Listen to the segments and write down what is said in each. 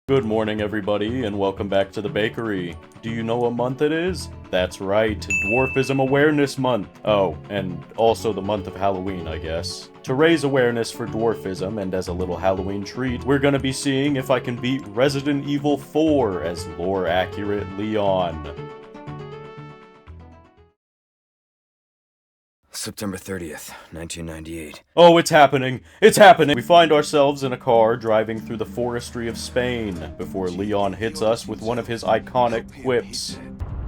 Good morning, everybody, and welcome back to the bakery. Do you know what month it is? That's right, Dwarfism Awareness Month. Oh, and also the month of Halloween, I guess. To raise awareness for dwarfism, and as a little Halloween treat, we're gonna be seeing if I can beat Resident Evil 4 as lore-accurate Leon. September 30th, 1998. Oh, it's happening! It's happening! We find ourselves in a car driving through the forestry of Spain before Leon hits us with one of his iconic quips.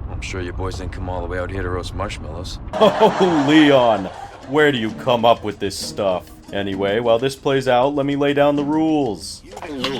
I'm sure you boys didn't come all the way out here to roast marshmallows. Oh, Leon! Where do you come up with this stuff? Anyway, while this plays out, let me lay down the rules.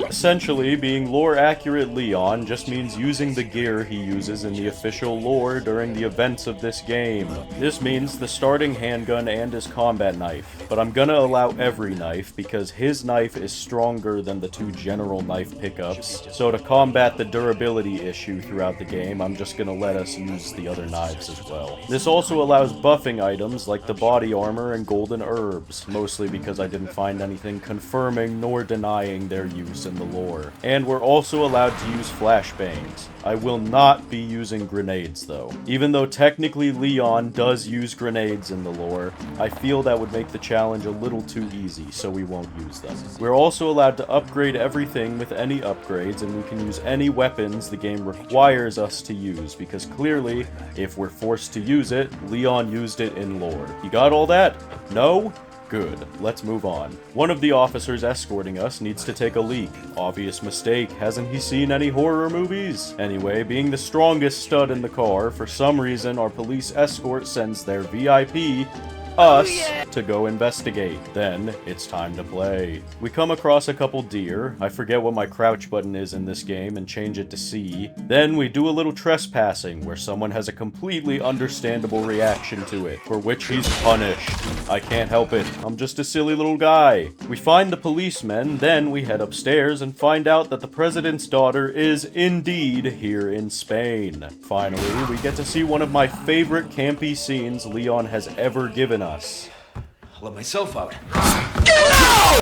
Essentially, being lore-accurate Leon just means using the gear he uses in the official lore during the events of this game. This means the starting handgun and his combat knife, but I'm gonna allow every knife because his knife is stronger than the two general knife pickups, so to combat the durability issue throughout the game, I'm just gonna let us use the other knives as well. This also allows buffing items like the body armor and golden herbs, mostly because I didn't find anything confirming nor denying their use in the lore. And we're also allowed to use flashbangs. I will not be using grenades though. Even though technically Leon does use grenades in the lore, I feel that would make the challenge a little too easy, so we won't use them. We're also allowed to upgrade everything with any upgrades, and we can use any weapons the game requires us to use, because clearly, if we're forced to use it, Leon used it in lore. You got all that? No? Good. Let's move on. One of the officers escorting us needs to take a leak. Obvious mistake. Hasn't he seen any horror movies? Anyway, being the strongest stud in the car, for some reason our police escort sends their VIP, us, to go investigate. Then, it's time to play. We come across a couple deer. I forget what my crouch button is in this game and change it to C. Then we do a little trespassing where someone has a completely understandable reaction to it, for which he's punished. I can't help it. I'm just a silly little guy. We find the policemen, then we head upstairs and find out that the president's daughter is indeed here in Spain. Finally, we get to see one of my favorite campy scenes Leon has ever given us. Let myself out.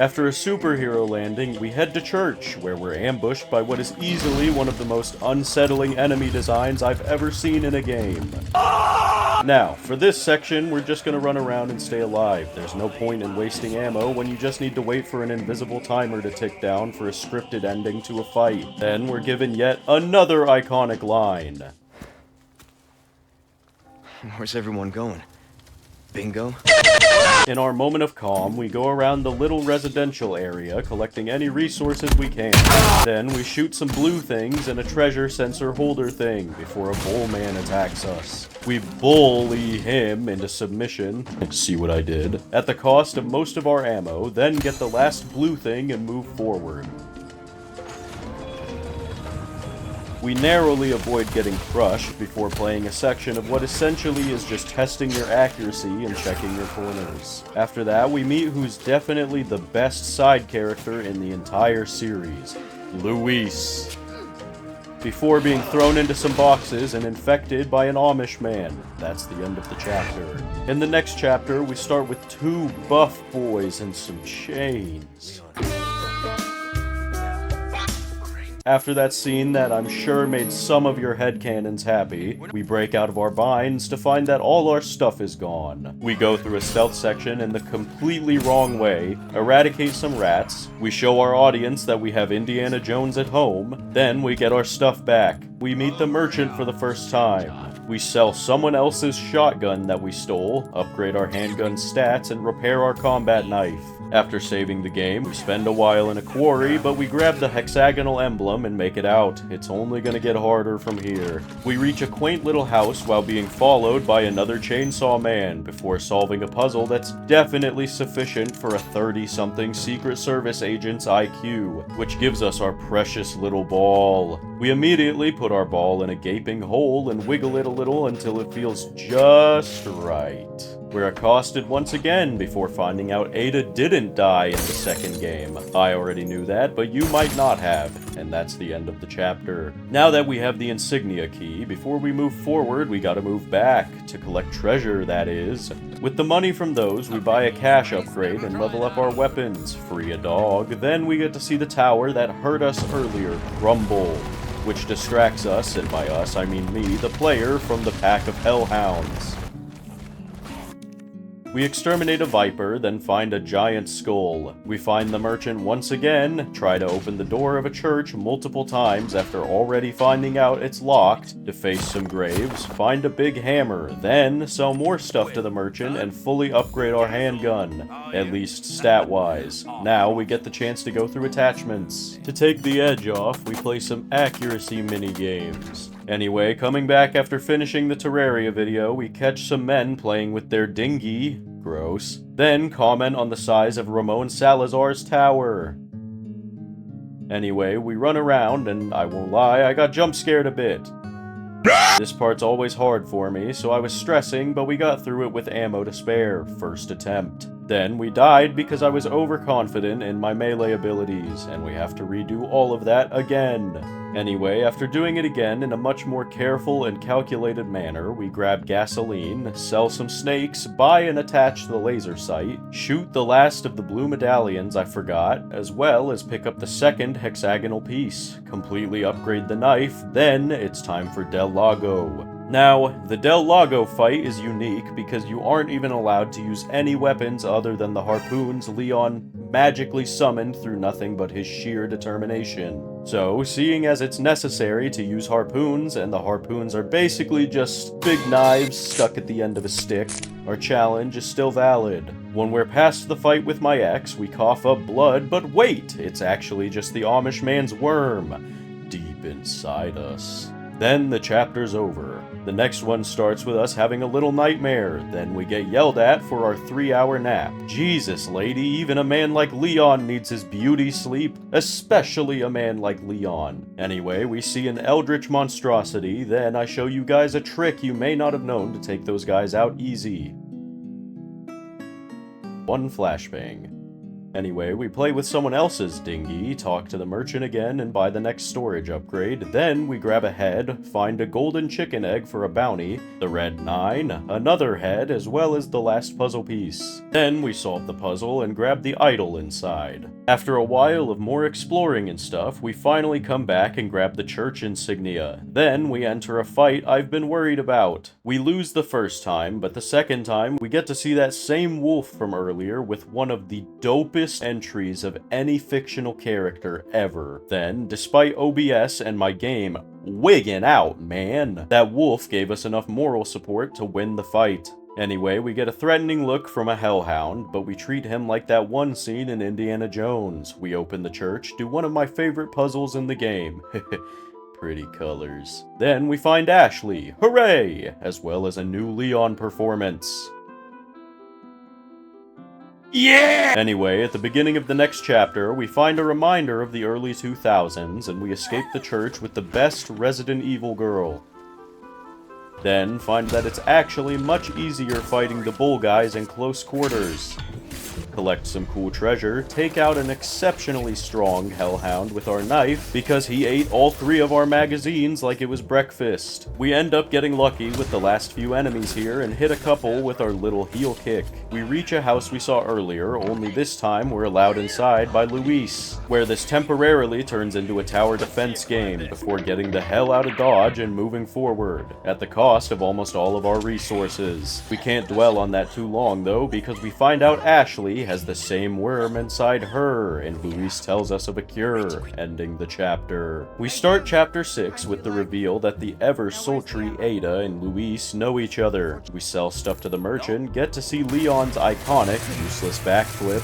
After a superhero landing, we head to church, where we're ambushed by what is easily one of the most unsettling enemy designs I've ever seen in a game. Now, for this section, we're just gonna run around and stay alive. There's no point in wasting ammo when you just need to wait for an invisible timer to tick down for a scripted ending to a fight. Then we're given yet another iconic line. Where's everyone going? Bingo? In our moment of calm, we go around the little residential area, collecting any resources we can. Then we shoot some blue things and a treasure sensor holder thing before a bull man attacks us. We bully him into submission, see what I did, at the cost of most of our ammo, then get the last blue thing and move forward. We narrowly avoid getting crushed before playing a section of what essentially is just testing your accuracy and checking your corners. After that, we meet who's definitely the best side character in the entire series, Luis. Before being thrown into some boxes and infected by an Amish man. That's the end of the chapter. In the next chapter, we start with two buff boys and some chains. After that scene that I'm sure made some of your headcanons happy, we break out of our binds to find that all our stuff is gone. We go through a stealth section in the completely wrong way, eradicate some rats, we show our audience that we have Indiana Jones at home, then we get our stuff back. We meet the merchant for the first time. We sell someone else's shotgun that we stole, upgrade our handgun stats, and repair our combat knife. After saving the game, we spend a while in a quarry, but we grab the hexagonal emblem and make it out. It's only gonna get harder from here. We reach a quaint little house while being followed by another chainsaw man before solving a puzzle that's definitely sufficient for a 30-something Secret Service agent's IQ, which gives us our precious little ball. We immediately put our ball in a gaping hole and wiggle it a little until it feels just right. We're accosted once again before finding out Ada didn't die in the second game. I already knew that, but you might not have, and that's the end of the chapter. Now that we have the insignia key, before we move forward, we gotta move back, to collect treasure, that is. With the money from those, we buy a cash upgrade and level up our weapons, free a dog, then we get to see the tower that hurt us earlier, Rumble, which distracts us, and by us I mean me, the player, from the pack of hellhounds. We exterminate a viper, then find a giant skull. We find the merchant once again, try to open the door of a church multiple times after already finding out it's locked, deface some graves, find a big hammer, then sell more stuff to the merchant and fully upgrade our handgun, at least stat-wise. Now we get the chance to go through attachments. To take the edge off, we play some accuracy mini-games. Anyway, coming back after finishing the Terraria video, we catch some men playing with their dinghy. Gross. Then comment on the size of Ramon Salazar's tower. Anyway, we run around, and I won't lie, I got jump scared a bit. This part's always hard for me, so I was stressing, but we got through it with ammo to spare, first attempt. Then we died because I was overconfident in my melee abilities, and we have to redo all of that again. Anyway, after doing it again in a much more careful and calculated manner, we grab gasoline, sell some snakes, buy and attach the laser sight, shoot the last of the blue medallions I forgot, as well as pick up the second hexagonal piece, completely upgrade the knife, then it's time for Del Lago. Now, the Del Lago fight is unique because you aren't even allowed to use any weapons other than the harpoons Leon magically summoned through nothing but his sheer determination. So, seeing as it's necessary to use harpoons, and the harpoons are basically just big knives stuck at the end of a stick, our challenge is still valid. When we're past the fight with my ex, we cough up blood, but wait! It's actually just the Amish man's worm, deep inside us. Then the chapter's over. The next one starts with us having a little nightmare, then we get yelled at for our 3-hour nap. Jesus, lady, even a man like Leon needs his beauty sleep, especially a man like Leon. Anyway, we see an eldritch monstrosity, then I show you guys a trick you may not have known to take those guys out easy. One flashbang. Anyway, we play with someone else's dinghy, talk to the merchant again, and buy the next storage upgrade. Then we grab a head, find a golden chicken egg for a bounty, the red 9, another head, as well as the last puzzle piece. Then we solve the puzzle and grab the idol inside. After a while of more exploring and stuff, we finally come back and grab the church insignia. Then we enter a fight I've been worried about. We lose the first time, but the second time we get to see that same wolf from earlier with one of the dopest entries of any fictional character ever. Then, despite OBS and my game wigging out, man, that wolf gave us enough moral support to win the fight. Anyway, we get a threatening look from a hellhound, but we treat him like that one scene in Indiana Jones. We open the church, do one of my favorite puzzles in the game. Pretty colors. Then we find Ashley, hooray! As well as a new Leon performance. Yeah! Anyway, at the beginning of the next chapter, we find a reminder of the early 2000s, and we escape the church with the best Resident Evil girl. Then find that it's actually much easier fighting the bull guys in close quarters. Collect some cool treasure, take out an exceptionally strong hellhound with our knife because he ate all 3 of our magazines like it was breakfast. We end up getting lucky with the last few enemies here and hit a couple with our little heel kick. We reach a house we saw earlier, only this time we're allowed inside by Luis, where this temporarily turns into a tower defense game before getting the hell out of Dodge and moving forward, at the cost of almost all of our resources. We can't dwell on that too long though, because we find out Ashley has the same worm inside her, and Luis tells us of a cure, ending the chapter. We start chapter 6 with the reveal that the ever-sultry Ada and Luis know each other. We sell stuff to the merchant, get to see Leon's iconic, useless backflip.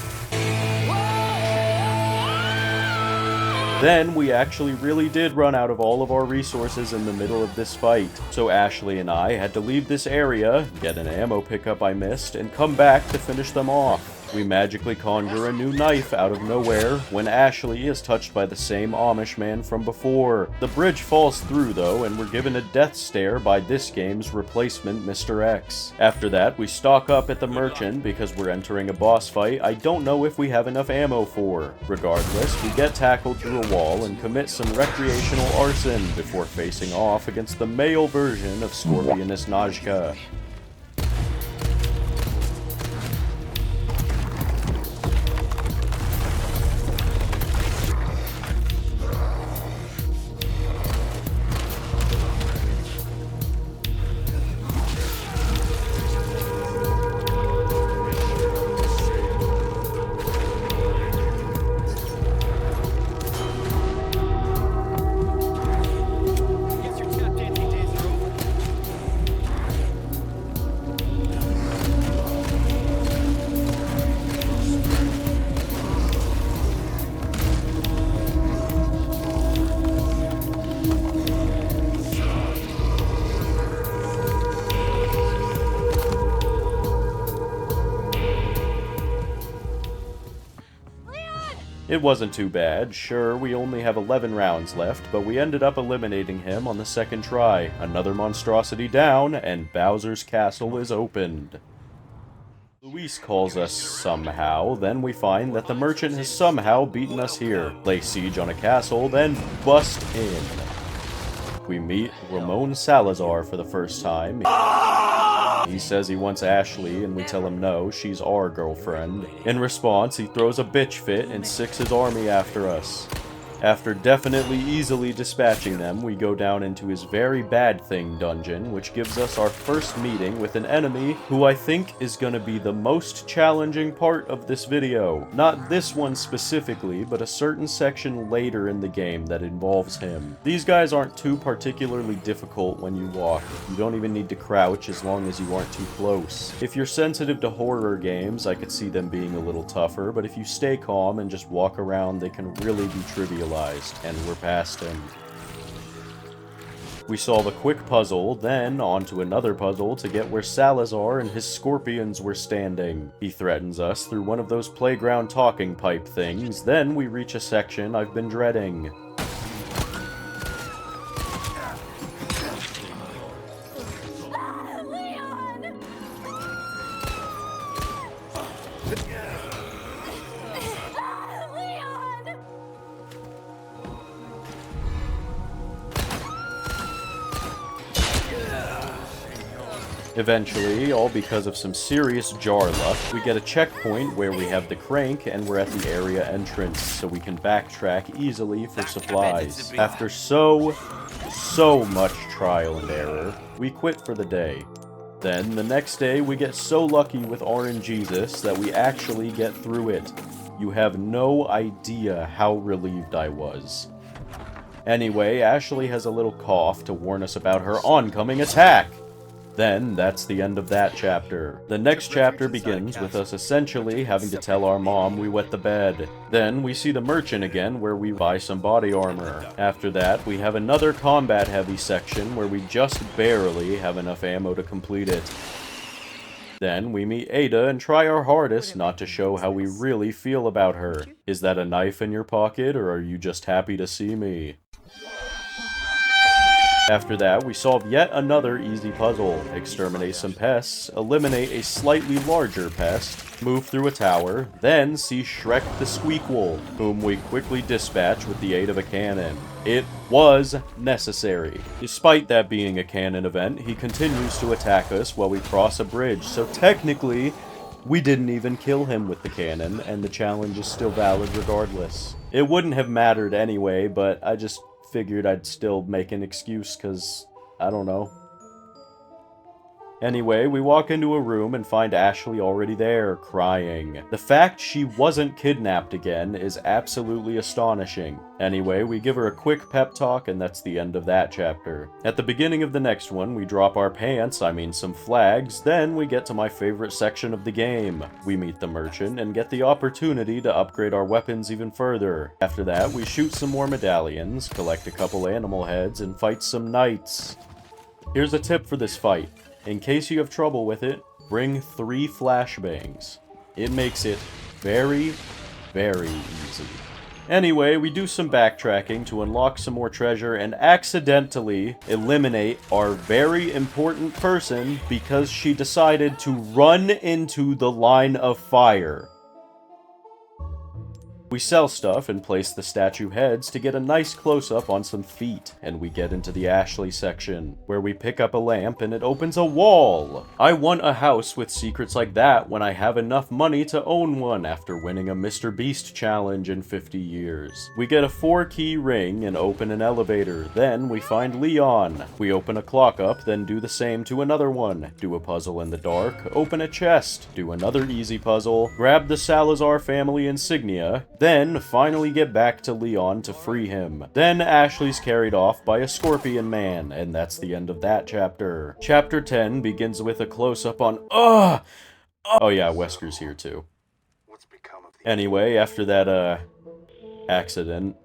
Then, we actually really did run out of all of our resources in the middle of this fight, so Ashley and I had to leave this area, get an ammo pickup I missed, and come back to finish them off. We magically conjure a new knife out of nowhere when Ashley is touched by the same Amish man from before. The bridge falls through though, and we're given a death stare by this game's replacement, Mr. X. After that, we stock up at the merchant because we're entering a boss fight I don't know if we have enough ammo for. Regardless, we get tackled through a wall and commit some recreational arson before facing off against the male version of Scorpioness Najka. It wasn't too bad. Sure, we only have 11 rounds left, but we ended up eliminating him on the second try. Another monstrosity down, and Bowser's castle is opened. Luis calls us somehow, then we find that the merchant has somehow beaten us here. Lay siege on a castle, then bust in. We meet Ramon Salazar for the first time. He says he wants Ashley, and we tell him no, she's our girlfriend. In response, he throws a bitch fit and sicks his army after us. After definitely easily dispatching them, we go down into his very bad thing dungeon, which gives us our first meeting with an enemy who I think is gonna be the most challenging part of this video. Not this one specifically, but a certain section later in the game that involves him. These guys aren't too particularly difficult when you walk. You don't even need to crouch as long as you aren't too close. If you're sensitive to horror games, I could see them being a little tougher, but if you stay calm and just walk around, they can really be trivial. And we're past him. We solve a quick puzzle, then on to another puzzle to get where Salazar and his scorpions were standing. He threatens us through one of those playground talking pipe things, then we reach a section I've been dreading. Eventually, all because of some serious jar luck, we get a checkpoint where we have the crank and we're at the area entrance, so we can backtrack easily for supplies. After so much trial and error, we quit for the day. Then, the next day, we get so lucky with RNGesus that we actually get through it. You have no idea how relieved I was. Anyway, Ashley has a little cough to warn us about her oncoming attack! Then, that's the end of that chapter. The next chapter begins with us essentially having to tell our mom we wet the bed. Then, we see the merchant again where we buy some body armor. After that, we have another combat-heavy section where we just barely have enough ammo to complete it. Then, we meet Ada and try our hardest not to show how we really feel about her. Is that a knife in your pocket, or are you just happy to see me? After that, we solve yet another easy puzzle, exterminate some pests, eliminate a slightly larger pest, move through a tower, then see Shrek the Squeakquel, whom we quickly dispatch with the aid of a cannon. It was necessary. Despite that being a canon event, he continues to attack us while we cross a bridge, so technically, we didn't even kill him with the cannon, and the challenge is still valid regardless. It wouldn't have mattered anyway, but I just figured I'd still make an excuse, cause I don't know. Anyway, we walk into a room and find Ashley already there, crying. The fact she wasn't kidnapped again is absolutely astonishing. Anyway, we give her a quick pep talk and that's the end of that chapter. At the beginning of the next one, we drop our pants, I mean some flags, then we get to my favorite section of the game. We meet the merchant and get the opportunity to upgrade our weapons even further. After that, we shoot some more medallions, collect a couple animal heads, and fight some knights. Here's a tip for this fight. In case you have trouble with it, bring 3 flashbangs. It makes it very, very easy. Anyway, we do some backtracking to unlock some more treasure and accidentally eliminate our very important person because she decided to run into the line of fire. We sell stuff and place the statue heads to get a nice close-up on some feet, and we get into the Ashley section, where we pick up a lamp and it opens a wall! I want a house with secrets like that when I have enough money to own one after winning a Mr. Beast challenge in 50 years. We get a 4-key ring and open an elevator, then we find Leon. We open a clock up, then do the same to another one, do a puzzle in the dark, open a chest, do another easy puzzle, grab the Salazar family insignia, then finally get back to Leon to free him. Then Ashley's carried off by a scorpion man, and that's the end of that chapter. Chapter 10 begins with a close-up on oh yeah, Wesker's here too. Anyway, after that accident,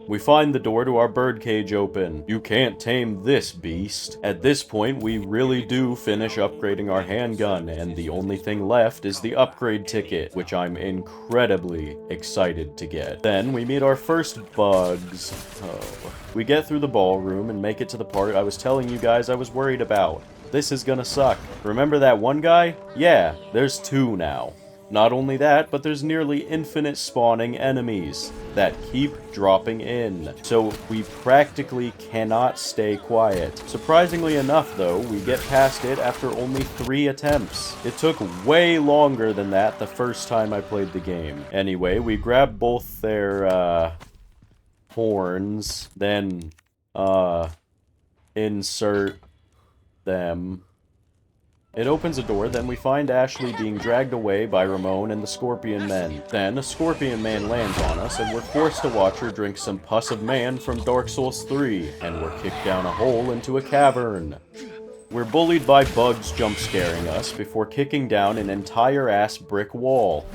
we find the door to our birdcage open. You can't tame this beast. At this point, we really do finish upgrading our handgun, and the only thing left is the upgrade ticket, which I'm incredibly excited to get. Then we meet our first bugs. Oh. We get through the ballroom and make it to the part I was telling you guys I was worried about. This is gonna suck. Remember that one guy? Yeah, there's 2 now. Not only that, but there's nearly infinite spawning enemies that keep dropping in, so we practically cannot stay quiet. Surprisingly enough, though, we get past it after only 3 attempts. It took way longer than that the first time I played the game. Anyway, we grab both their, horns, then, insert them. It opens a door, then we find Ashley being dragged away by Ramon and the Scorpion Men. Then, a Scorpion Man lands on us, and we're forced to watch her drink some pus of man from Dark Souls 3, and we're kicked down a hole into a cavern. We're bullied by bugs jump-scaring us before kicking down an entire-ass brick wall.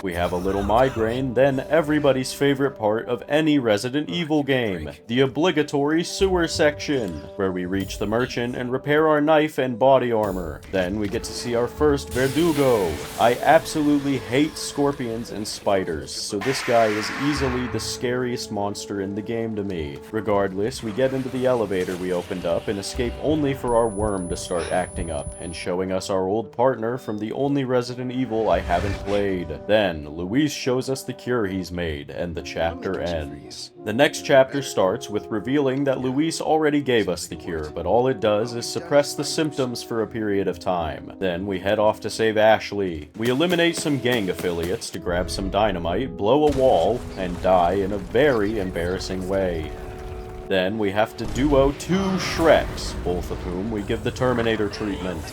We have a little migraine, then everybody's favorite part of any Resident Evil game, the obligatory sewer section, where we reach the merchant and repair our knife and body armor. Then we get to see our first Verdugo. I absolutely hate scorpions and spiders, so this guy is easily the scariest monster in the game to me. Regardless, we get into the elevator we opened up and escape only for our worm to start acting up and showing us our old partner from the only Resident Evil I haven't played. Then, Luis shows us the cure he's made, and the chapter ends. The next chapter starts with revealing that Luis already gave us the cure, but all it does is suppress the symptoms for a period of time. Then we head off to save Ashley. We eliminate some gang affiliates to grab some dynamite, blow a wall, and die in a very embarrassing way. Then we have to duo 2 Shreks, both of whom we give the Terminator treatment.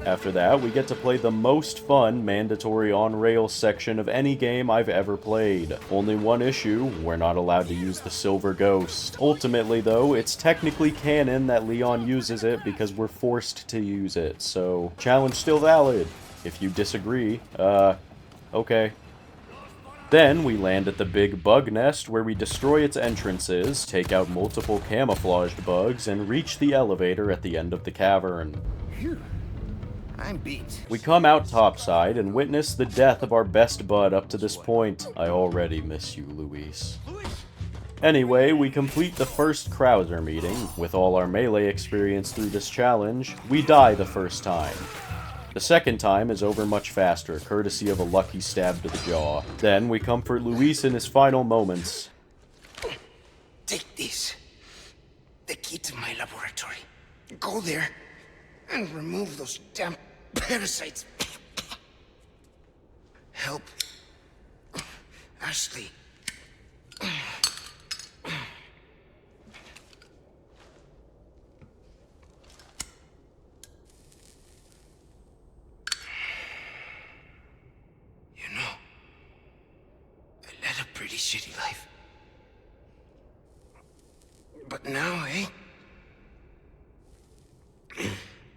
After that, we get to play the most fun mandatory on-rails section of any game I've ever played. Only one issue, we're not allowed to use the Silver Ghost. Ultimately, though, it's technically canon that Leon uses it because we're forced to use it, so challenge still valid. If you disagree, okay. Then we land at the big bug nest where we destroy its entrances, take out multiple camouflaged bugs, and reach the elevator at the end of the cavern. I'm beat. We come out topside and witness the death of our best bud up to this point. I already miss you, Luis. Anyway, we complete the first Krauser meeting. With all our melee experience through this challenge, we die the first time. The second time is over much faster, courtesy of a lucky stab to the jaw. Then we comfort Luis in his final moments. Take this. The key to my laboratory. Go there and remove those damn parasites. Help Ashley. You know, I led a pretty shitty life. But now, eh?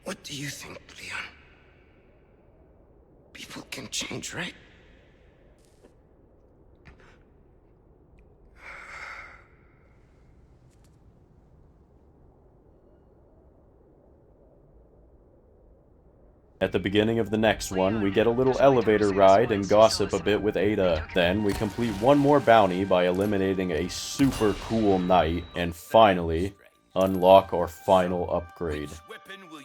What do you think, Leon? People can change, right? At the beginning of the next one, we get a little elevator ride and gossip a bit with Ada. Then we complete one more bounty by eliminating a super cool knight, and finally, unlock our final upgrade.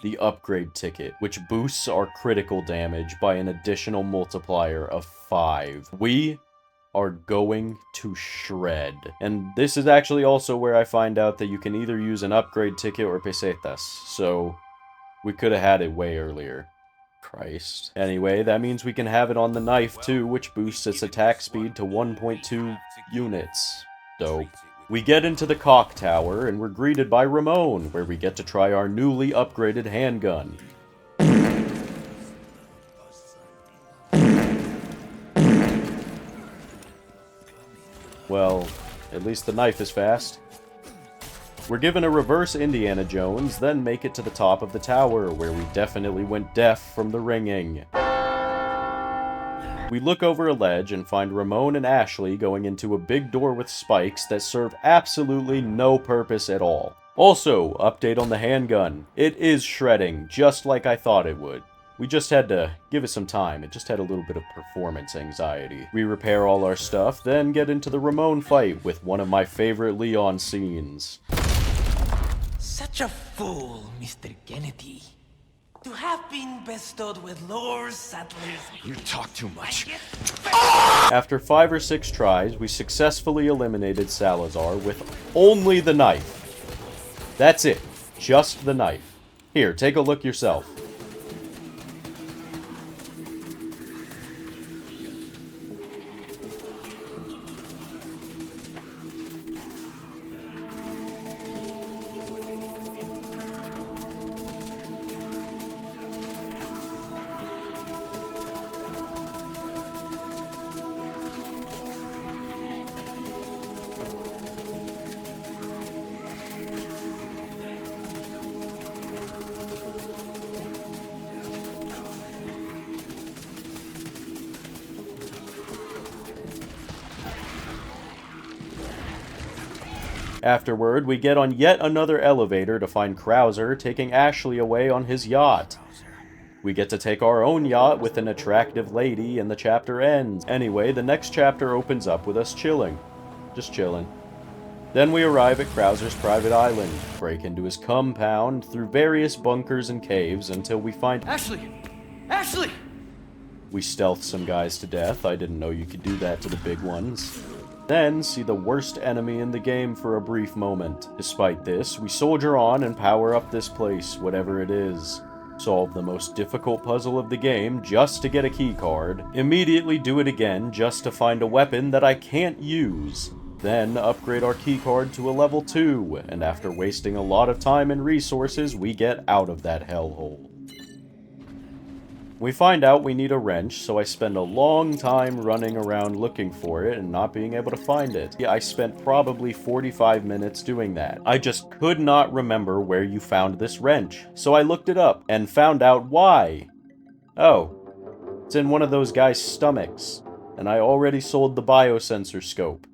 The upgrade ticket, which boosts our critical damage by an additional multiplier of 5. We are going to shred. And this is actually also where I find out that you can either use an upgrade ticket or pesetas, so we could have had it way earlier. Christ. Anyway, that means we can have it on the knife too, which boosts its attack speed to 1.2 units. Dope. We get into the cock tower, and we're greeted by Ramon, where we get to try our newly upgraded handgun. Well, at least the knife is fast. We're given a reverse Indiana Jones, then make it to the top of the tower, where we definitely went deaf from the ringing. We look over a ledge and find Ramon and Ashley going into a big door with spikes that serve absolutely no purpose at all. Also, update on the handgun. It is shredding, just like I thought it would. We just had to give it some time. It just had a little bit of performance anxiety. We repair all our stuff, then get into the Ramon fight with one of my favorite Leon scenes. Such a fool, Mr. Kennedy. To have been bestowed with Lord Sattler's... You talk too much. After 5 or 6 tries, we successfully eliminated Salazar with only the knife. That's it. Just the knife. Here, take a look yourself. Afterward, we get on yet another elevator to find Krauser taking Ashley away on his yacht. We get to take our own yacht with an attractive lady, and the chapter ends. Anyway, the next chapter opens up with us chilling. Just chilling. Then we arrive at Krauser's private island, break into his compound through various bunkers and caves until we find... Ashley! Ashley! We stealth some guys to death. I didn't know you could do that to the big ones. Then see the worst enemy in the game for a brief moment. Despite this, we soldier on and power up this place, whatever it is. Solve the most difficult puzzle of the game just to get a keycard. Immediately do it again just to find a weapon that I can't use. Then upgrade our keycard to a level 2, and after wasting a lot of time and resources, we get out of that hellhole. We find out we need a wrench, so I spend a long time running around looking for it and not being able to find it. Yeah, I spent probably 45 minutes doing that. I just could not remember where you found this wrench, so I looked it up and found out why. Oh, it's in one of those guys' stomachs, and I already sold the biosensor scope.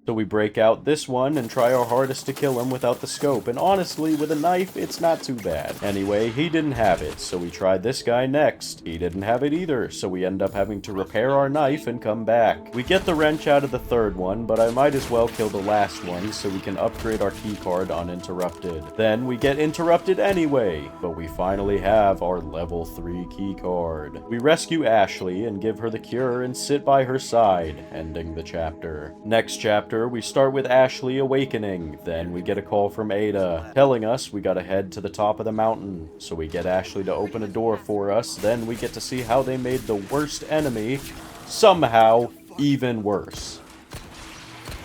So we break out this one and try our hardest to kill him without the scope, and honestly, with a knife, it's not too bad. Anyway, he didn't have it, so we tried this guy next. He didn't have it either, so we end up having to repair our knife and come back. We get the wrench out of the third one, but I might as well kill the last one so we can upgrade our keycard uninterrupted. Then we get interrupted anyway, but we finally have our level 3 keycard. We rescue Ashley and give her the cure and sit by her side, ending the chapter. Next chapter, we start with Ashley awakening. Then we get a call from Ada, telling us we gotta head to the top of the mountain. So we get Ashley to open a door for us, then we get to see how they made the worst enemy somehow even worse.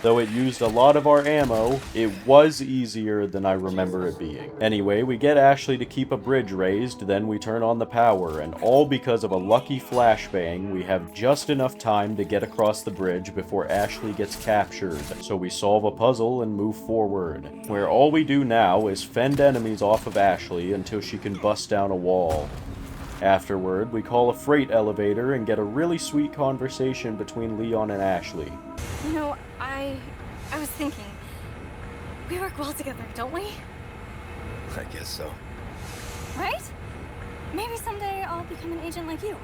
Though it used a lot of our ammo, it was easier than I remember it being. Anyway, we get Ashley to keep a bridge raised, then we turn on the power, and all because of a lucky flashbang, we have just enough time to get across the bridge before Ashley gets captured. So we solve a puzzle and move forward, where all we do now is fend enemies off of Ashley until she can bust down a wall. Afterward, we call a freight elevator and get a really sweet conversation between Leon and Ashley. You know, I was thinking, we work well together, don't we? I guess so. Right? Maybe someday I'll become an agent like you.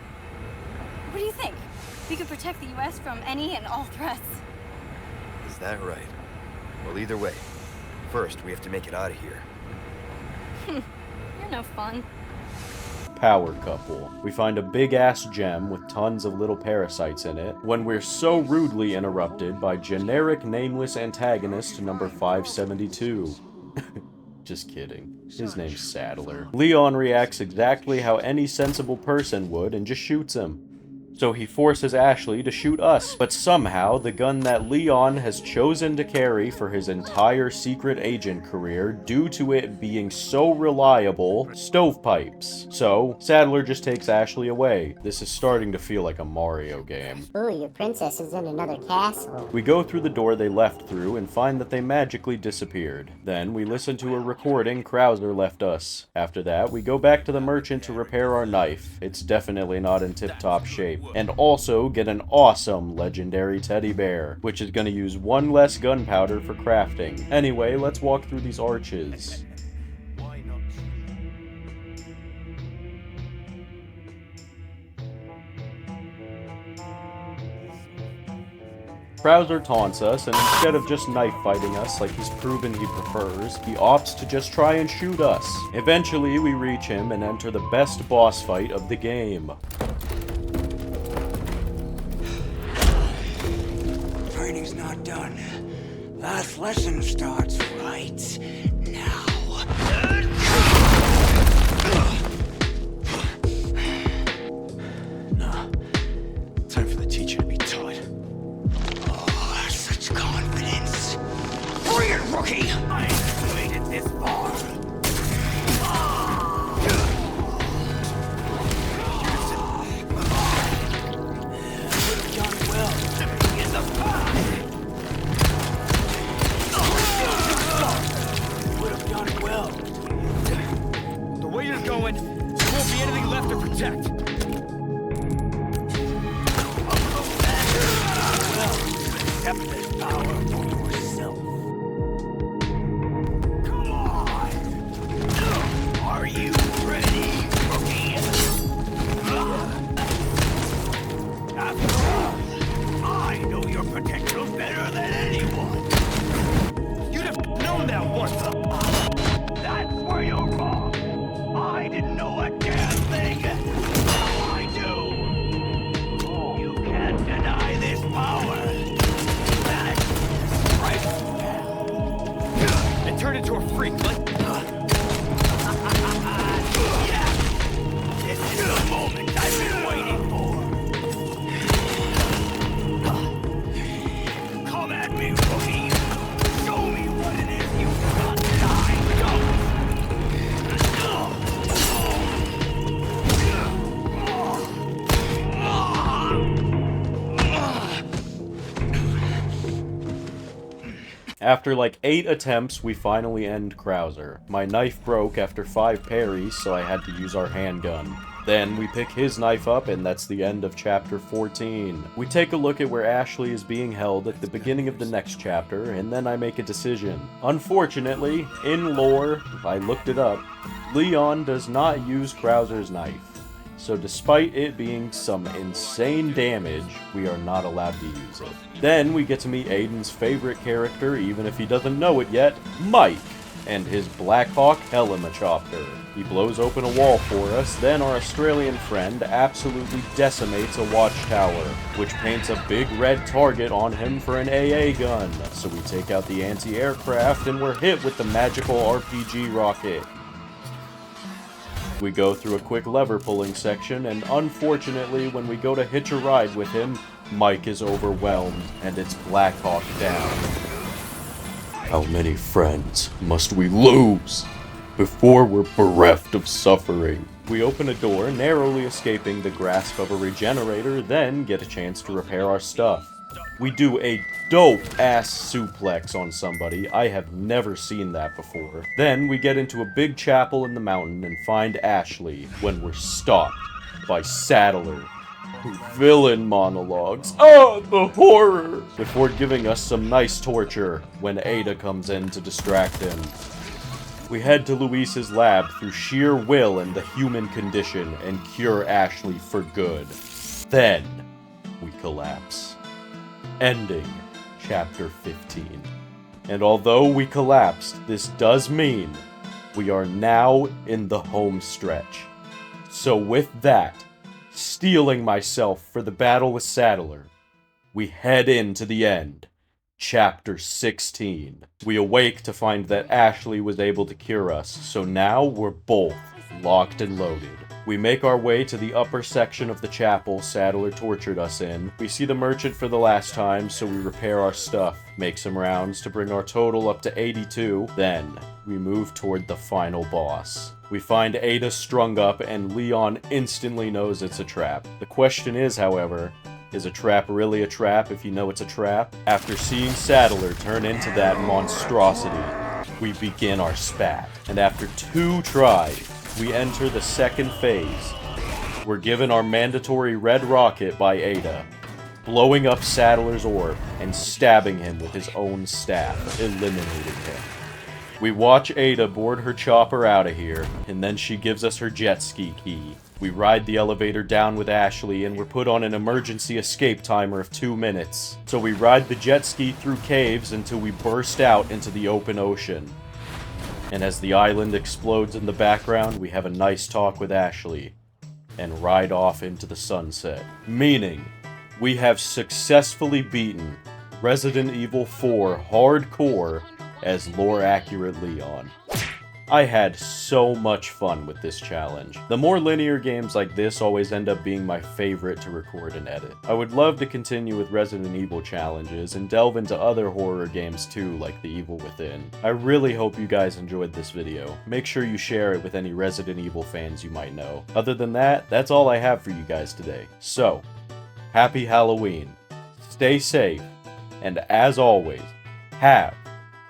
What do you think? We could protect the US from any and all threats. Is that right? Well, either way, first we have to make it out of here. You're no fun. Power couple. We find a big-ass gem with tons of little parasites in it when we're so rudely interrupted by generic nameless antagonist number 572. Just kidding. His name's Saddler. Leon reacts exactly how any sensible person would and just shoots him. So he forces Ashley to shoot us, but somehow the gun that Leon has chosen to carry for his entire secret agent career, due to it being so reliable, stovepipes. So, Saddler just takes Ashley away. This is starting to feel like a Mario game. Ooh, your princess is in another castle. We go through the door they left through and find that they magically disappeared. Then we listen to a recording Krauser left us. After that, we go back to the merchant to repair our knife. It's definitely not in tip-top shape. And also get an awesome legendary teddy bear, which is going to use one less gunpowder for crafting. Anyway, let's walk through these arches. Krauser taunts us, and instead of just knife fighting us like he's proven he prefers, he opts to just try and shoot us. Eventually, we reach him and enter the best boss fight of the game. Training's not done. Last lesson starts right now. Nah. Time for the teacher to be taught. Oh, such confidence. Bring it, rookie! I ain't made it this far. Done well. In the past. Would have done well. The way you're going, there won't be anything left to protect. Accept this power for yourself. Come on! Are you ready, rookie? After all, I know your potential better than anyone. You'd have known that once. That's where you're wrong. I didn't know a damn thing. Now I do. You can't deny this power. That's right. And turned into a freak, like... Yeah. This is the moment I've been waiting for. Come at me, rookie. Show me what it is you've got. After like 8 attempts, we finally end Krauser. My knife broke after 5 parries, so I had to use our handgun. Then we pick his knife up, and that's the end of chapter 14. We take a look at where Ashley is being held at the beginning of the next chapter, and then I make a decision. Unfortunately, in lore, I looked it up, Leon does not use Krauser's knife. So despite it being some insane damage, we are not allowed to use it. Then we get to meet Aidan's favorite character, even if he doesn't know it yet, Mike, and his Blackhawk Helimachopter. He blows open a wall for us, then our Australian friend absolutely decimates a watchtower, which paints a big red target on him for an AA gun. So we take out the anti-aircraft and we're hit with the magical RPG rocket. We go through a quick lever pulling section, and unfortunately when we go to hitch a ride with him, Mike is overwhelmed, and it's Blackhawk down. How many friends must we lose before we're bereft of suffering? We open a door, narrowly escaping the grasp of a regenerator, then get a chance to repair our stuff. We do a dope-ass suplex on somebody. I have never seen that before. Then we get into a big chapel in the mountain and find Ashley when we're stopped by Saddler, who villain monologues. Oh, the horror! Before giving us some nice torture when Ada comes in to distract him. We head to Luis's lab through sheer will and the human condition and cure Ashley for good. Then, we collapse. Ending Chapter 15. And although we collapsed, this does mean we are now in the home stretch. So with that, steeling myself for the battle with Saddler, we head into the end. Chapter 16. We awake to find that Ashley was able to cure us, so now we're both locked and loaded. We make our way to the upper section of the chapel Saddler tortured us in. We see the merchant for the last time, so we repair our stuff, make some rounds to bring our total up to 82. Then, we move toward the final boss. We find Ada strung up, and Leon instantly knows it's a trap. The question is, however, is a trap really a trap if you know it's a trap? After seeing Saddler turn into that monstrosity, we begin our spat. And after 2 tries, we enter the second phase. We're given our mandatory red rocket by Ada, blowing up Saddler's orb and stabbing him with his own staff, eliminating him. We watch Ada board her chopper out of here, and then she gives us her jet ski key. We ride the elevator down with Ashley, and we're put on an emergency escape timer of 2 minutes. So we ride the jet ski through caves until we burst out into the open ocean. And as the island explodes in the background, we have a nice talk with Ashley, and ride off into the sunset. Meaning, we have successfully beaten Resident Evil 4 Hardcore as lore-accurate Leon. I had so much fun with this challenge. The more linear games like this always end up being my favorite to record and edit. I would love to continue with Resident Evil challenges and delve into other horror games too, like The Evil Within. I really hope you guys enjoyed this video. Make sure you share it with any Resident Evil fans you might know. Other than that, that's all I have for you guys today. So, happy Halloween, stay safe, and as always, have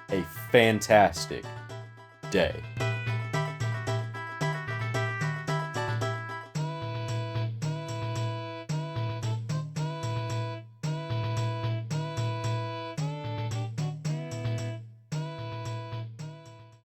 a fantastic day.